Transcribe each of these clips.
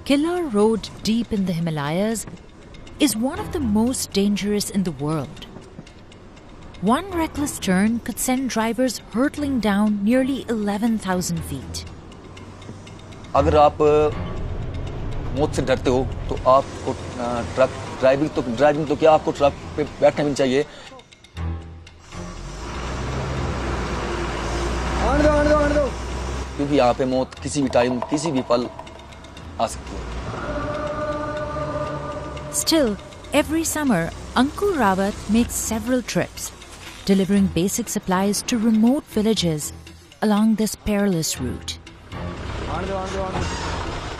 Killa Road, deep in the Himalayas, is one of the most dangerous in the world. One reckless turn could send drivers hurtling down nearly 11,000 feet. अगर आप मौत से डरते हो तो आपको truck driving तो क्या आपको ट्रक पे बैठना भी चाहिए. क्योंकि यहाँ पे मौत किसी भी टाइम किसी भी पल आ सकती है. Still, every summer, Ankur Rawat makes several trips, delivering basic supplies to remote villages along this perilous route.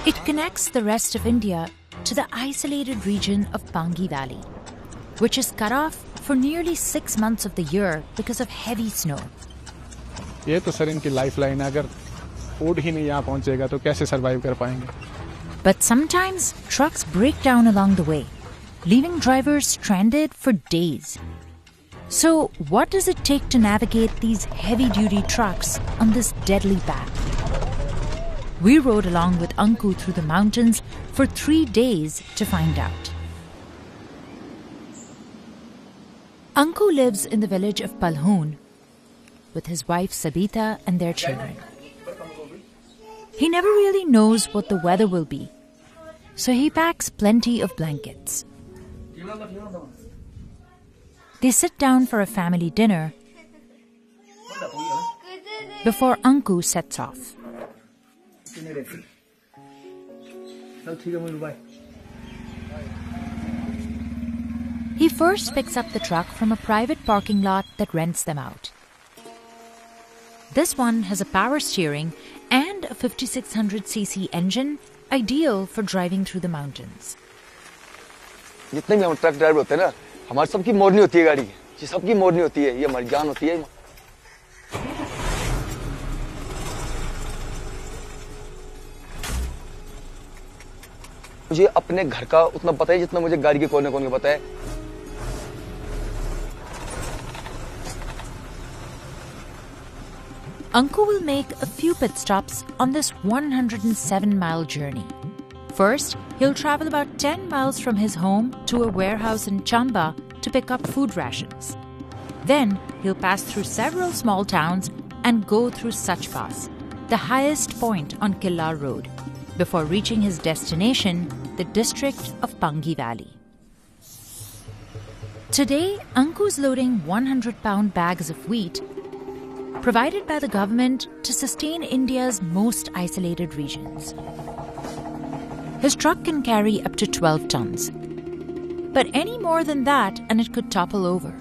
It connects the rest of India to the isolated region of Pangi Valley, which is cut off for nearly 6 months of the year because of heavy snow. ये तो sir इनकी lifeline है. अगर food ही नहीं यहाँ पहुँचेगा तो कैसे सरवाइव कर पाएंगे? But sometimes trucks break down along the way, leaving drivers stranded for days. So, what does it take to navigate these heavy-duty trucks on this deadly path? We rode along with Anku through the mountains for 3 days to find out. Anku lives in the village of Palhoon with his wife Sabita and their children. He never really knows what the weather will be, so he packs plenty of blankets. They sit down for a family dinner before Anku sets off. He first picks up the truck from a private parking lot that rents them out. This one has a power steering and a 5600cc engine, ideal for driving through the mountains. जितने भी हम truck driver होते हैं ना, हमारी सबकी मोरनी होती है गाड़ी. ये सबकी मोरनी होती है. ये हमारी जान होती है. मुझे अपने घर का उतना पता है जितना मुझे गाड़ी के कोने कोने पता है. Anku will make a few pit stops on this 107-mile journey. First, he'll travel about 10 miles from his home to a warehouse in Chamba to pick up food rations. Then, he'll pass through several small towns and go through Sach Pass, the highest point on Killa Road, before reaching his destination, the district of Pangi Valley. Today, Anku's loading 100-pound bags of wheat provided by the government to sustain India's most isolated regions. His truck can carry up to 12 tons. But any more than that and it could topple over.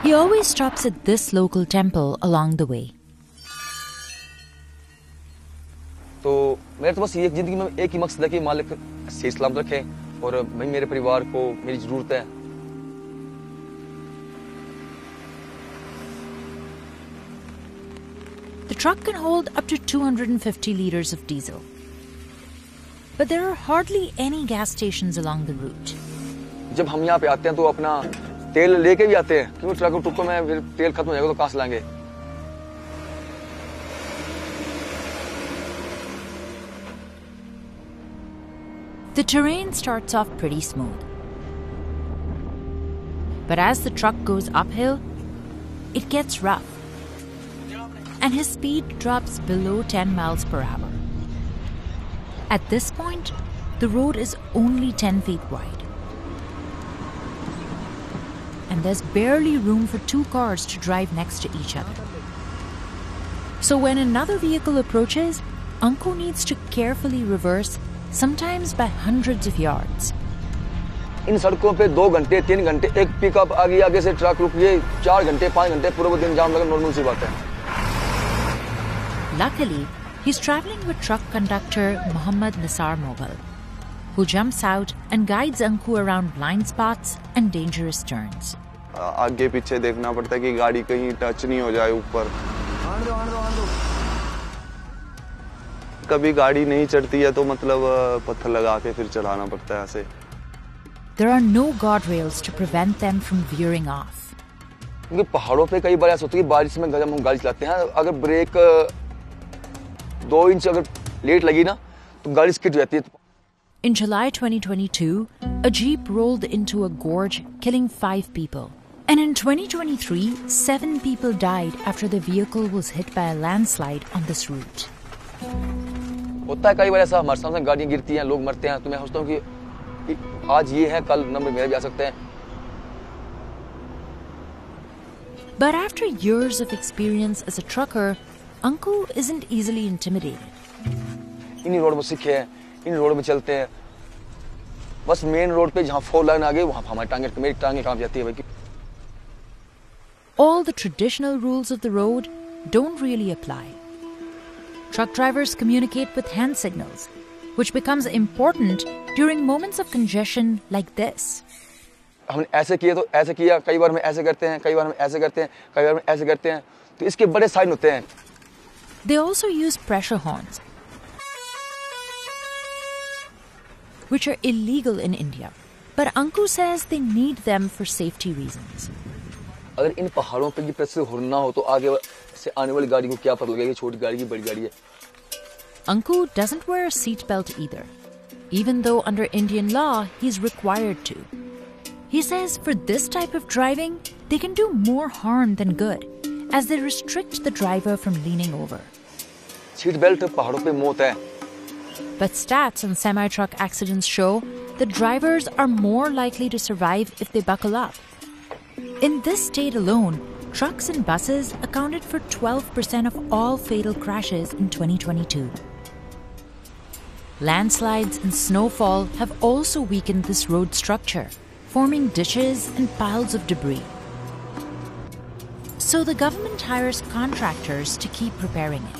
He always stops at this local temple along the way. तो मेरे तो बस ये जिंदगी में एक ही मकसद है कि मालिक सही सलामत रखे और मैं मेरे परिवार को मेरी जरूरत है. The truck can hold up to 250 liters of diesel. But there are hardly any gas stations along the route. जब हम यहाँ पे आते हैं तो अपना तेल लेके भी आते हैं क्योंकि ट्रक टुक्को में फिर तेल खत्म हो जाएगा तो कहाँ से लाएंगे. The terrain starts off pretty smooth. But as the truck goes uphill, it gets rough. And his speed drops below 10 miles per hour. At this point, the road is only 10 feet wide. And there's barely room for 2 cars to drive next to each other. So when another vehicle approaches, Anku needs to carefully reverse, sometimes by hundreds of yards. इन सड़कों पे 2 घंटे 3 घंटे एक pickup आगे से truck रुक गए 4 घंटे 5 घंटे पूरा दिन जाम लगा नॉर्मल सी बात है. Luckily, he's traveling with truck conductor Muhammad Nisar Moghal, who jumps out and guides Anku around blind spots and dangerous turns. आगे पीछे देखना पड़ता है कि गाड़ी कहीं टच नहीं हो जाए ऊपर. कभी गाड़ी नहीं चढ़ती है तो मतलब पत्थर लगा के फिर चलाना पड़ता है ऐसे. There are no guardrails to prevent them from veering off. क्योंकि पहाड़ों पे कई बार ऐसा होता है कि बारिश में जब हम गाड़ी चलाते हैं अगर ब्रेक 2 इंच अगर लेट लगी ना तो गाड़ी स्किड हो जाती है. In July 2022, a jeep rolled into a gorge, killing 5 people. And in 2023, 7 people died after the vehicle was hit by a landslide on this route. होता है कई बार ऐसा, हमारे सामने गाड़ियां गिरती हैं, लोग मरते हैं, तो मैं सोचता हूँ कि आज ये है, कल नंबर मेरे भी आ सकते हैं. But after years of experience as a trucker, Anku isn't easily intimidated. इन्हीं रोड में सीखे हैं, इन रोड में चलते हैं. बस मेन रोड पे जहाँ 4 लाइन आ गई वहाँ हमारी मेरी टांगे कांप जाती है भाई. All the traditional rules of the road don't really apply. Truck drivers communicate with hand signals, which becomes important during moments of congestion like this. हमने ऐसे किए तो ऐसे किया, कई बार हम ऐसे करते हैं, कई बार हम ऐसे करते हैं, कई बार हम ऐसे करते हैं, तो इसके बड़े साइन होते हैं. They also use pressure horns, which are illegal in India. But Anku says they need them for safety reasons. अगर इन पहाड़ों पे ये प्रेशर हॉर्न ना हो तो आगे से आने वाली गाड़ी को क्या पता लगेगा, छोटी गाड़ी की बड़ी गाड़ी है. Anku doesn't wear a seatbelt either, even though under Indian law he's required to. He says for this type of driving, they can do more harm than good, as they restrict the driver from leaning over. Seat belt पहाड़ों पे मौत है. But stats on semi-truck accidents show that drivers are more likely to survive if they buckle up. In this state alone, trucks and buses accounted for 12% of all fatal crashes in 2022. Landslides and snowfall have also weakened this road structure, forming ditches and piles of debris. So the government hires contractors to keep repairing it.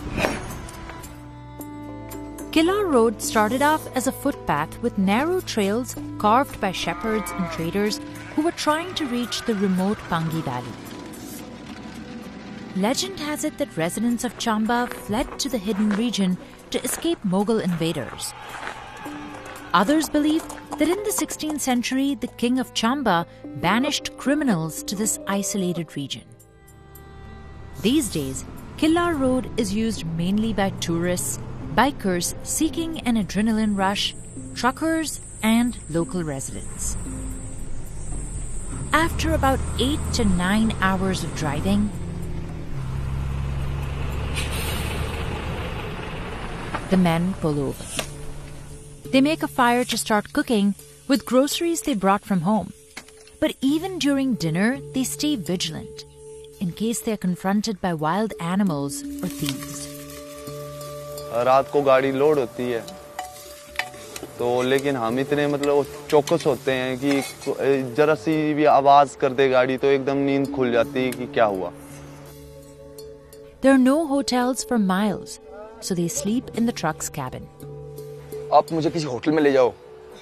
Killar Road started off as a footpath with narrow trails carved by shepherds and traders who were trying to reach the remote Pangi Valley. Legend has it that residents of Chamba fled to the hidden region to escape Mughal invaders. Others believe that in the 16th century, the king of Chamba banished criminals to this isolated region. These days, Killar Road is used mainly by tourists, bikers seeking an adrenaline rush, truckers, and local residents. After about 8 to 9 hours of driving, the men pull over. They make a fire to start cooking with groceries they brought from home. But even during dinner, they stay vigilant in case they are confronted by wild animals or thieves. रात को गाड़ी load होती है तो लेकिन हम इतने मतलब चौकस होते हैं कि जरा सी भी आवाज कर दे गाड़ी तो एकदम नींद खुल जाती है कि क्या हुआ. There are no hotels for miles, so they sleep in the truck's cabin. आप मुझे किसी होटल में ले जाओ,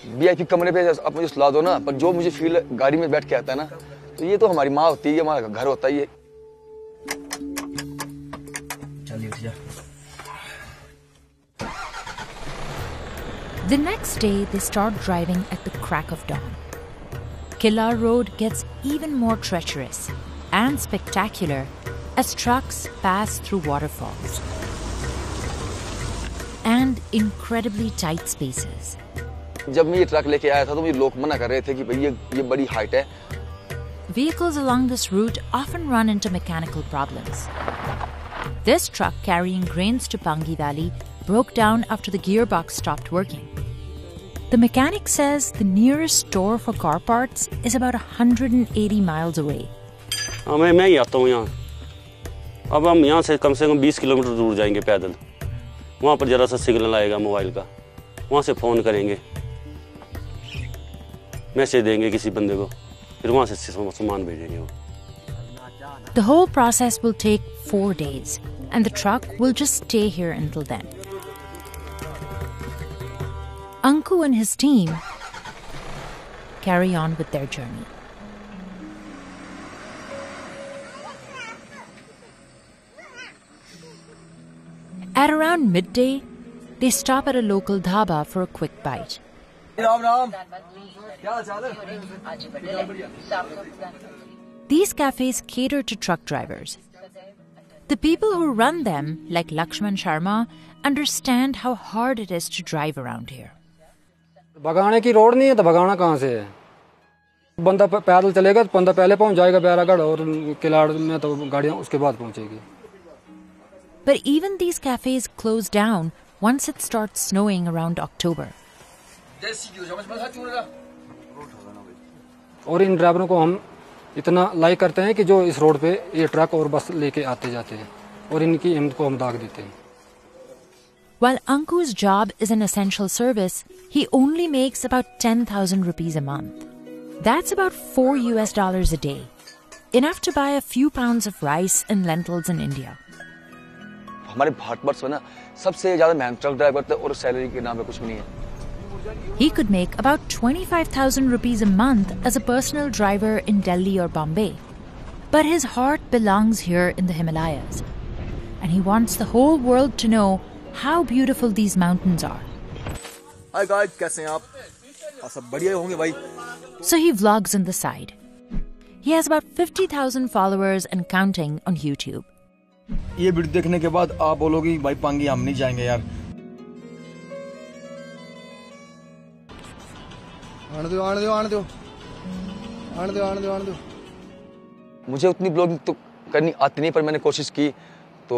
वीआईपी कमरे पे आप मुझे सुला दो ना, पर जो मुझे फील गाड़ी में बैठ के आता है ना, तो ये तो हमारी माँ होती है, हमारा घर होता है ये. चलिए उठ जा. The next day, they start driving at the crack of dawn. Killar Road gets even more treacherous and spectacular as trucks pass through waterfalls and incredibly tight spaces. जब मैं ये ट्रक लेके आया था तो मुझे लोग मना कर रहे थे कि भाई ये बड़ी हाइट है. Vehicles along this route often run into mechanical problems. This truck carrying grains to Pangi Valley broke down after the gearbox stopped working. The mechanic says the nearest store for car parts is about 180 miles away. मैं ही आता हूँ यहाँ. अब हम यहाँ से कम 20 kilometre दूर जाएंगे पैदल. वहाँ पर जरा सा सिग्नल आएगा मोबाइल का, वहाँ से फ़ोन करेंगे, मैसेज देंगे किसी बंदे को, फिर वहाँ से सामान भेजेंगे वो. The whole process will take 4 days, and the truck will just stay here until then. Anku and his team carry on with their journey. At around midday, they stop at a local dhaba for a quick bite. These cafes cater to truck drivers. The people who run them, like Lakshman Sharma, understand how hard it is to drive around here. भगाने की road नहीं है तो भगाना कहाँ से है? बंदा पैदल चलेगा तो बंदा पहले पहुंच जाएगा बैरागढ़, और किलाड़ में तो गाड़ियां उसके बाद पहुंचेगी. But even these cafes close down once it starts snowing around October. और इन ड्राइवरों को हम इतना लाइक करते हैं कि जो इस रोड पे ये ट्रक और बस लेके आते जाते हैं, और इनकी हिम्मत को हम दाग देते हैं. While Anku's job is an essential service, he only makes about 10,000 rupees a month. That's about $4 a day, enough to buy a few pounds of rice and lentils in India. हमारे भारतवर्ष में ना सबसे ज्यादा मेहनत ट्रक ड्राइवर थे और salary के नाम पे कुछ भी नहीं है. He could make about 25,000 rupees a month as a personal driver in Delhi or Bombay. But his heart belongs here in the Himalayas. And he wants the whole world to know how beautiful these mountains are. Hi guys, कैसे हैं आप? सब बढ़िया होंगे भाई. So he vlogs on the side. He has about 50,000 followers and counting on YouTube. ये video देखने के बाद आप बोलोगे भाई पांगी हम नहीं जाएंगे यार. आने दो. मुझे उतनी ब्लॉगिंग तो करनी आती नहीं, पर मैंने कोशिश की. तो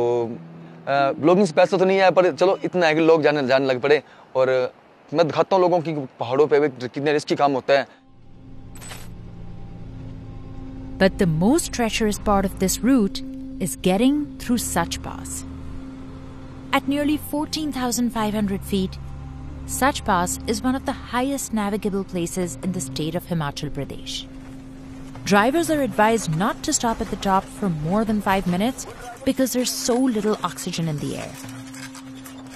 ब्लॉगिंग से पैसा तो नहीं आया, पर चलो इतना है कि लोग जाने लग पड़े. और मैं दिखाता हूँ लोगों की पहाड़ों पे कितने रिस्की काम होता है. But the most treacherous part of this route is getting through Sach Pass. At nearly 14,500 feet, Sach Pass is one of the highest navigable places in the state of Himachal Pradesh. Drivers are advised not to stop at the top for more than 5 minutes because there's so little oxygen in the air.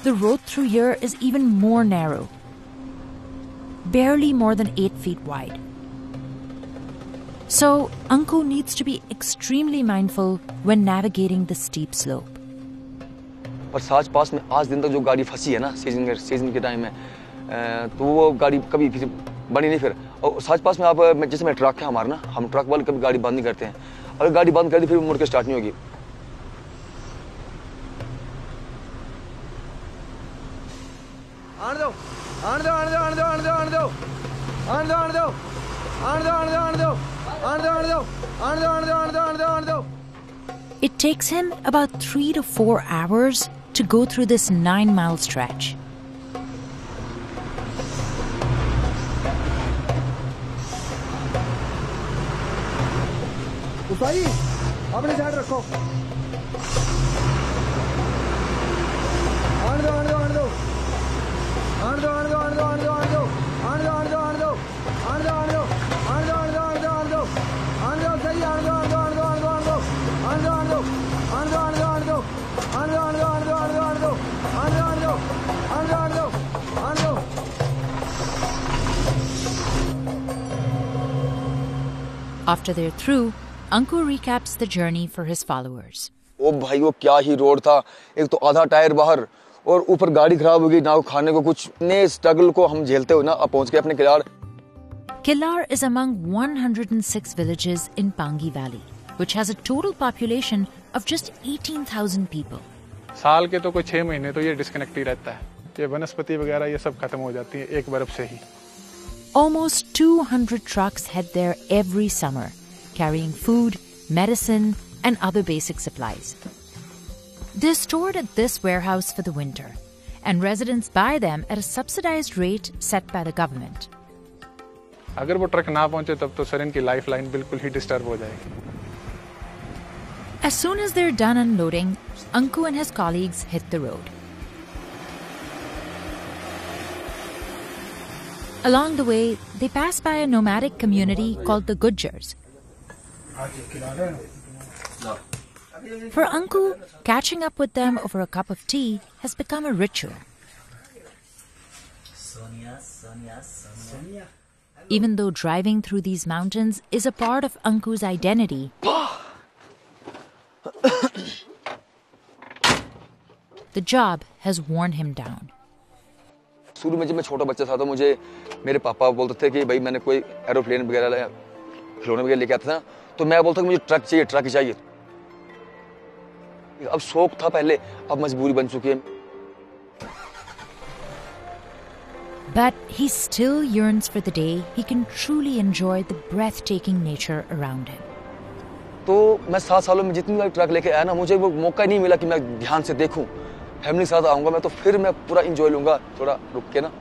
The road through here is even more narrow, barely more than 8 feet wide. So, Anku needs to be extremely mindful when navigating the steep slope. और साच पास में आज दिन तक जो गाड़ी फंसी है ना सीजन के टाइम में, तो वो गाड़ी कभी फिर बनी नहीं. फिर और साच पास में आप जैसे मैं ट्रक है हमारा ना, हम ट्रक वाले कभी गाड़ी बंद नहीं करते हैं. अगर गाड़ी बंद कर दी फिर मुड़ के स्टार्ट नहीं होगी. It takes him about 3 to 4 hours to go through this 9-mile stretch. अपने साइड रखो. After they're through, Anku recaps the journey for his followers. ओ भाई वो क्या ही रोड था. एक तो आधा टायर बाहर और ऊपर गाड़ी खराब हो गई, ना खाने को कुछ. इतने स्ट्रगल को हम झेलते हुए ना अब पहुंच गए अपने Kilar. Kilar is among 106 villages in Pangi Valley, which has a total population of just 18,000 people. साल के तो कोई 6 महीने तो ये डिस्कनेक्ट ही रहता है. ये वनस्पति वगैरह ये सब खत्म हो जाती है एक बर्फ से ही. Almost 200 trucks head there every summer, carrying food, medicine, and other basic supplies. They're stored at this warehouse for the winter, and residents buy them at a subsidized rate set by the government. अगर वो truck ना पहुंचे तब तो sir इनकी life line बिल्कुल ही disturb हो जाएगी. As soon as they're done unloading, Anku and his colleagues hit the road. Along the way, they pass by a nomadic community called the Gujjars. For Anku, catching up with them over a cup of tea has become a ritual. Even though driving through these mountains is a part of Anku's identity, the job has worn him down. शुरू में जब मैं छोटा बच्चा था तो मुझे मेरे पापा बोलते थे कि भाई मैंने कोई एरोप्लेन वगैरह खिलौने वगैरह लेके आता था, तो मैं बोलता कि मुझे ट्रक चाहिए. अब शौक था पहले, अब मजबूरी बन चुकी है। But he still yearns for the day he can truly enjoy the breathtaking nature around him. तो मैं 7 सालों में जितनी बार ट्रक लेके आया ना, मुझे वो मौका ही नहीं मिला कि मैं ध्यान से देखूं। फैमिली के साथ आऊंगा मैं तो फिर मैं पूरा इंजॉय लूंगा, थोड़ा रुक के ना।